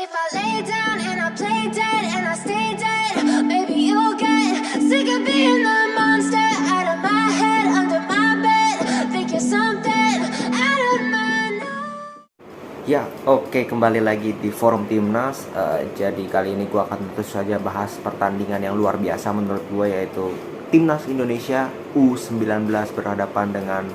if I lay down and I play dead and I stay dead, maybe you'll get sick of being the monster out of my head, under my bed. Think you're something out of my Ya, oke, kembali lagi di Forum Timnas. Jadi kali ini gue akan tentu saja bahas pertandingan yang luar biasa menurut gue, yaitu Timnas Indonesia U19 berhadapan dengan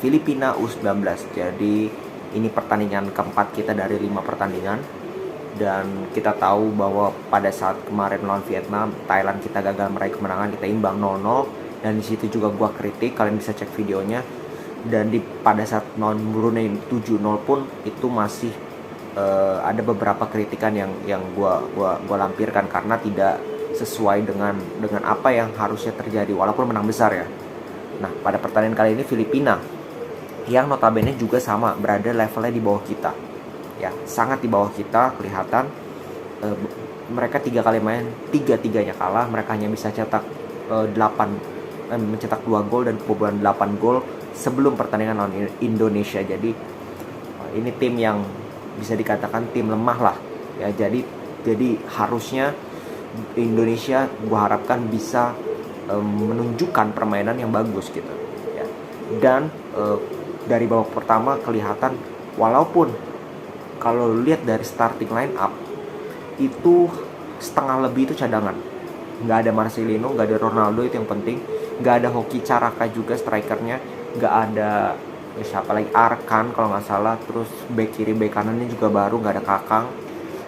Filipina U19. Jadi ini pertandingan keempat kita dari 5 pertandingan. Dan kita tahu bahwa pada saat kemarin melawan Vietnam, Thailand kita gagal meraih kemenangan, kita imbang 0-0. Dan di situ juga gue kritik, kalian bisa cek videonya. Dan pada saat non Brunei 7-0 pun itu masih ada beberapa kritikan yang gua lampirkan karena tidak sesuai dengan apa yang harusnya terjadi walaupun menang besar ya. Nah, pada pertandingan kali ini Filipina yang notabene juga sama berada levelnya di bawah kita. Ya, sangat di bawah kita kelihatan. Mereka 3 kali main, 3-3-nya kalah. Mereka hanya bisa cetak mencetak 2 gol dan kebobolan 8 gol sebelum pertandingan lawan Indonesia. Jadi ini tim yang bisa dikatakan tim lemah lah ya. Jadi harusnya Indonesia gua harapkan bisa menunjukkan permainan yang bagus gitu ya. Dan dari babak pertama kelihatan, walaupun kalau lihat dari starting line up itu setengah lebih itu cadangan. Nggak ada Marcelino, nggak ada Ronaldo, itu yang penting. Nggak ada Hoki Caraka juga strikernya. Nggak ada siapa lagi, Arkan kalau nggak salah. Terus back kiri back kanannya juga baru, nggak ada Kakang.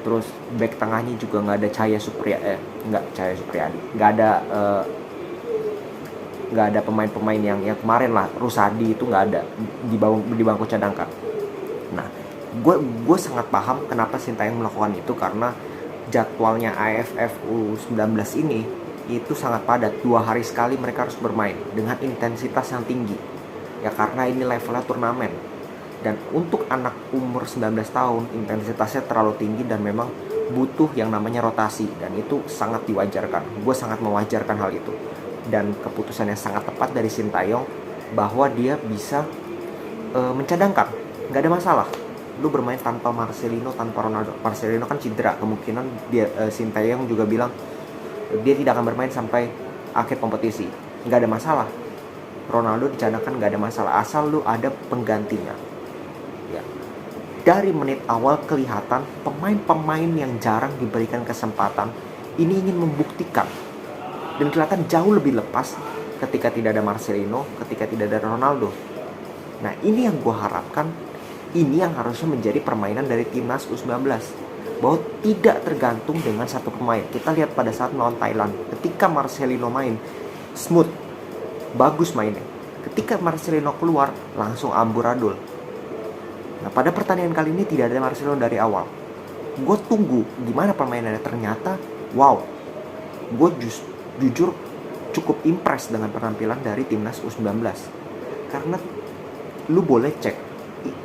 Terus back tengahnya juga nggak ada Cahaya Supriyadi, nggak ada pemain-pemain yang kemarin lah. Rusadi itu nggak ada di bangku cadangkan. Nah, gue sangat paham kenapa Sintayong melakukan itu, karena jadwalnya AFF U19 ini itu sangat padat. 2 hari sekali mereka harus bermain dengan intensitas yang tinggi ya, karena ini levelnya turnamen. Dan untuk anak umur 19 tahun intensitasnya terlalu tinggi dan memang butuh yang namanya rotasi, dan itu sangat diwajarkan. Gue sangat mewajarkan hal itu, dan keputusannya sangat tepat dari Sintayong bahwa dia bisa mencadangkan. Gak ada masalah lu bermain tanpa Marcelino, tanpa Ronaldo. Marcelino kan cedera, kemungkinan dia Sintayong juga bilang dia tidak akan bermain sampai akhir kompetisi. Gak ada masalah, Ronaldo dicadangkan, gak ada masalah, asal lu ada penggantinya ya. Dari menit awal kelihatan pemain-pemain yang jarang diberikan kesempatan ini ingin membuktikan, dan kelihatan jauh lebih lepas ketika tidak ada Marcelino, ketika tidak ada Ronaldo. Nah, ini yang gue harapkan, ini yang harusnya menjadi permainan dari timnas U19, bahwa tidak tergantung dengan satu pemain. Kita lihat pada saat melawan Thailand, ketika Marcelino main smooth, bagus mainnya. Ketika Marcelino keluar, langsung amburadul. Nah, pada pertandingan kali ini tidak ada Marcelino dari awal. Gue tunggu gimana permainannya. Ternyata wow, gue jujur cukup impress dengan penampilan dari timnas U19. Karena lu boleh cek,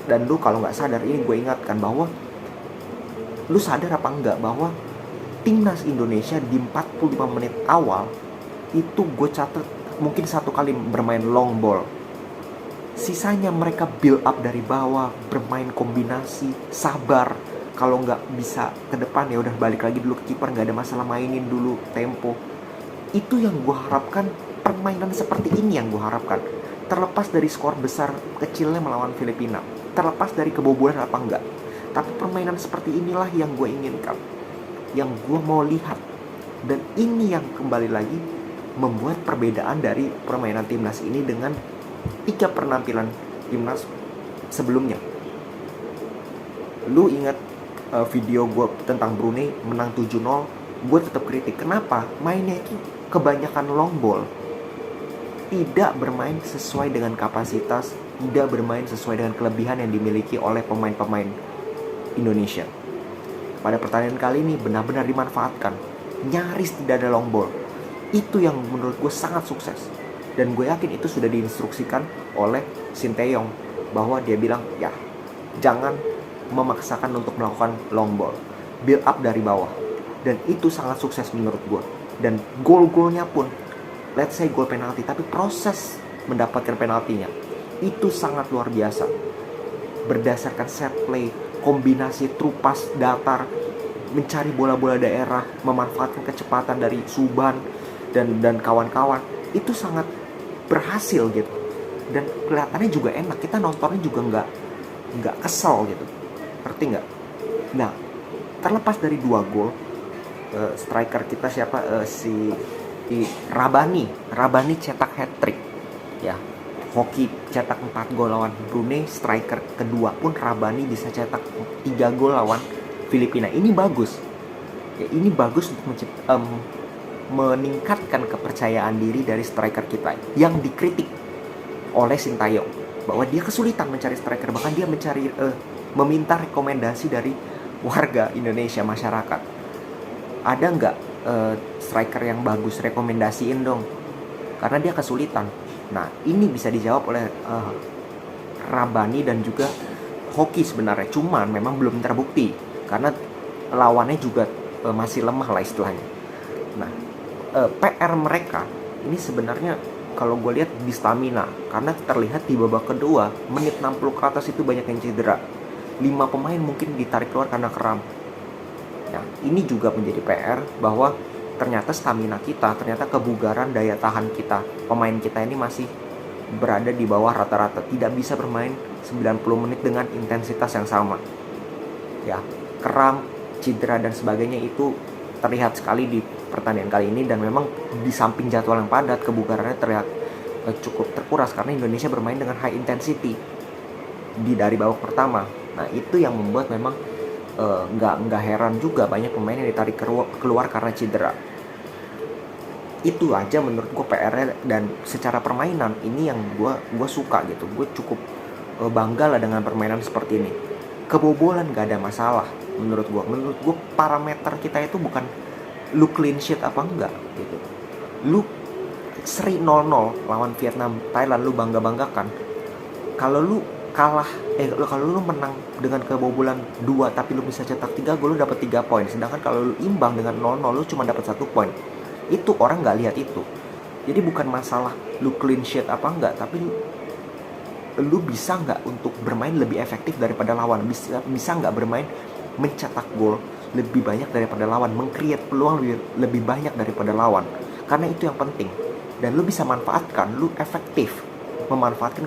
dan lu kalau nggak sadar, ini gue ingatkan bahwa lu sadar apa enggak bahwa timnas Indonesia di 45 menit awal itu gue catat mungkin 1 kali bermain long ball. Sisanya mereka build up dari bawah, bermain kombinasi, sabar. Kalau nggak bisa ke depan ya udah balik lagi dulu ke kiper, nggak ada masalah, mainin dulu tempo. Itu yang gue harapkan, permainan seperti ini yang gue harapkan. Terlepas dari skor besar kecilnya melawan Filipina, terlepas dari kebobolan apa enggak, tapi permainan seperti inilah yang gue inginkan, yang gue mau lihat. Dan ini yang kembali lagi membuat perbedaan dari permainan timnas ini dengan 3 penampilan timnas sebelumnya. Lu ingat video gue tentang Brunei menang 7-0, gue tetap kritik. Kenapa? Mainnya itu kebanyakan long ball, tidak bermain sesuai dengan kapasitas, tidak bermain sesuai dengan kelebihan yang dimiliki oleh pemain-pemain Indonesia. Pada pertandingan kali ini benar-benar dimanfaatkan, nyaris tidak ada long ball. Itu yang menurut gue sangat sukses, dan gue yakin itu sudah diinstruksikan oleh Sintayong, bahwa dia bilang ya jangan memaksakan untuk melakukan long ball, build up dari bawah. Dan itu sangat sukses menurut gue. Dan gol-golnya pun, let's say gol penalti, tapi proses mendapatkan penaltinya itu sangat luar biasa. Berdasarkan set play, kombinasi true pass datar, mencari bola-bola daerah, memanfaatkan kecepatan dari Subban dan kawan-kawan, itu sangat berhasil gitu. Dan kelihatannya juga enak, kita nontonnya juga nggak kesel gitu, ngerti nggak? Nah, terlepas dari 2 gol, striker kita siapa, si Rabani cetak hat-trick ya. Hoki cetak 4 gol lawan Brunei, striker kedua pun Rabani bisa cetak 3 gol lawan Filipina. Ini bagus ya, ini bagus untuk meningkatkan kepercayaan diri dari striker kita yang dikritik oleh Sintayong bahwa dia kesulitan mencari striker, bahkan dia meminta rekomendasi dari warga Indonesia, masyarakat. Ada nggak striker yang bagus, rekomendasiin dong, karena dia kesulitan. Nah, ini bisa dijawab oleh Rabani dan juga Hoki sebenarnya, cuman memang belum terbukti karena lawannya juga masih lemah lah istilahnya. Nah, PR mereka ini sebenarnya kalau gue lihat di stamina, karena terlihat di babak kedua menit 60 ke atas itu banyak yang cedera. 5 pemain mungkin ditarik keluar karena kram. Nah, ini juga menjadi PR bahwa ternyata stamina kita, ternyata kebugaran daya tahan kita, pemain kita ini masih berada di bawah rata-rata, tidak bisa bermain 90 menit dengan intensitas yang sama. Ya, kram, cedera dan sebagainya itu terlihat sekali di pertandingan kali ini, dan memang di samping jadwal yang padat, kebugarannya terlihat cukup terkuras karena Indonesia bermain dengan high intensity dari babak pertama. Nah, itu yang membuat memang nggak heran juga banyak pemain yang ditarik keluar karena cedera. Itu aja menurut gue PR-nya, dan secara permainan ini yang gue suka gitu. Gue cukup bangga lah dengan permainan seperti ini. Kebobolan gak ada masalah menurut gue parameter kita itu bukan lu clean sheet apa enggak gitu. Lu seri 0-0 lawan Vietnam, Thailand lu bangga-banggakan. Kalau lu kalah, kalau lu menang dengan kebobolan 2 tapi lu bisa cetak 3 gol, lu dapat 3 poin. Sedangkan kalau lu imbang dengan 0-0 lu cuma dapat 1 poin. Itu orang nggak lihat itu. Jadi bukan masalah lu clean sheet apa enggak, tapi lu bisa nggak untuk bermain lebih efektif daripada lawan, bisa nggak bermain mencetak gol lebih banyak daripada lawan, meng-create peluang lebih banyak daripada lawan. Karena itu yang penting. Dan lu bisa manfaatkan, lu efektif memanfaatkan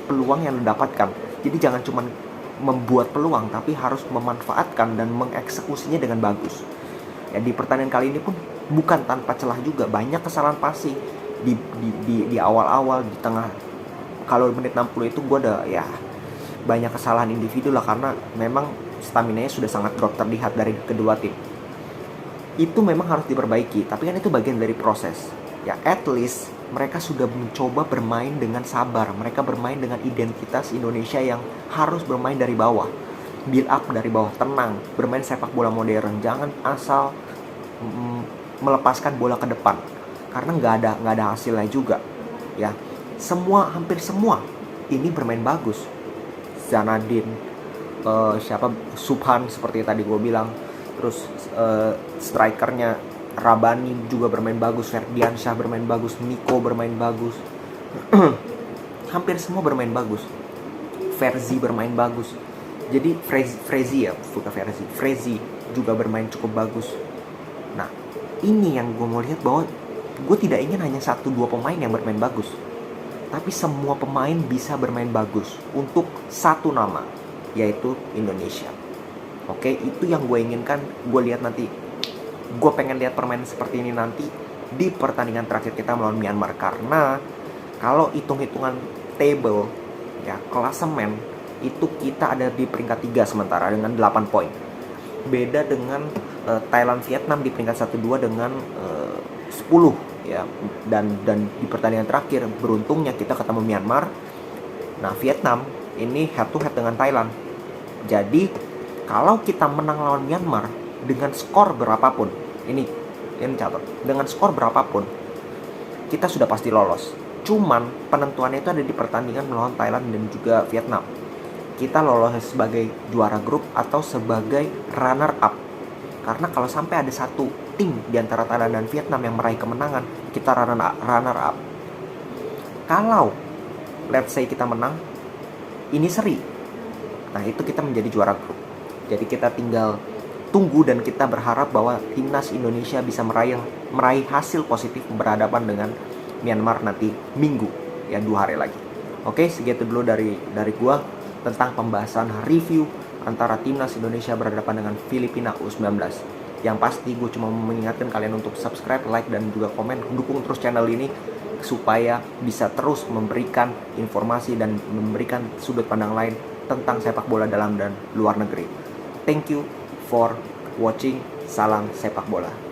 peluang yang lu dapatkan. Jadi jangan cuma membuat peluang, tapi harus memanfaatkan dan mengeksekusinya dengan bagus. Ya, di pertandingan kali ini pun bukan tanpa celah juga, banyak kesalahan passing di awal-awal, di tengah. Kalau menit 60 itu gue ada ya banyak kesalahan individu lah, karena memang staminanya sudah sangat drop terlihat dari kedua tim. Itu memang harus diperbaiki, tapi kan itu bagian dari proses. Ya, at least mereka sudah mencoba bermain dengan sabar. Mereka bermain dengan identitas Indonesia yang harus bermain dari bawah, build up dari bawah, tenang, bermain sepak bola modern. Jangan asal melepaskan bola ke depan, karena nggak ada hasilnya juga. Ya, hampir semua ini bermain bagus. Zanadin, Subhan seperti tadi gue bilang, terus strikernya Rabani juga bermain bagus, Ferdiansyah bermain bagus, Nico bermain bagus. Hampir semua bermain bagus. Verzi bermain bagus. Jadi Frezi juga bermain cukup bagus. Nah, ini yang gue mau lihat, bahwa gue tidak ingin hanya 1-2 pemain yang bermain bagus, tapi semua pemain bisa bermain bagus untuk satu nama, yaitu Indonesia. Oke, itu yang gue inginkan. Gue lihat nanti, gue pengen lihat permainan seperti ini nanti di pertandingan terakhir kita melawan Myanmar. Karena kalau hitung-hitungan table ya, klasemen, itu kita ada di peringkat 3 sementara dengan 8 poin. Beda dengan Thailand, Vietnam di peringkat 1-2 dengan 10 ya. Dan di pertandingan terakhir beruntungnya kita ketemu Myanmar. Nah, Vietnam ini head to head dengan Thailand. Jadi kalau kita menang lawan Myanmar dengan skor berapapun, ini catat, dengan skor berapapun kita sudah pasti lolos. Cuman penentuannya itu ada di pertandingan melawan Thailand dan juga Vietnam. Kita lolos sebagai juara grup atau sebagai runner up. Karena kalau sampai ada satu tim di antara Thailand dan Vietnam yang meraih kemenangan, kita runner up. Kalau let's say kita menang, ini seri, nah itu kita menjadi juara grup. Jadi kita tinggal tunggu dan kita berharap bahwa timnas Indonesia bisa meraih hasil positif berhadapan dengan Myanmar nanti Minggu, ya 2 hari lagi. Oke, segitu dulu dari gua tentang pembahasan review antara timnas Indonesia berhadapan dengan Filipina U19. Yang pasti gue cuma mengingatkan kalian untuk subscribe, like, dan juga komen, dukung terus channel ini supaya bisa terus memberikan informasi dan memberikan sudut pandang lain tentang sepak bola dalam dan luar negeri. Thank you for watching. Salam sepak bola.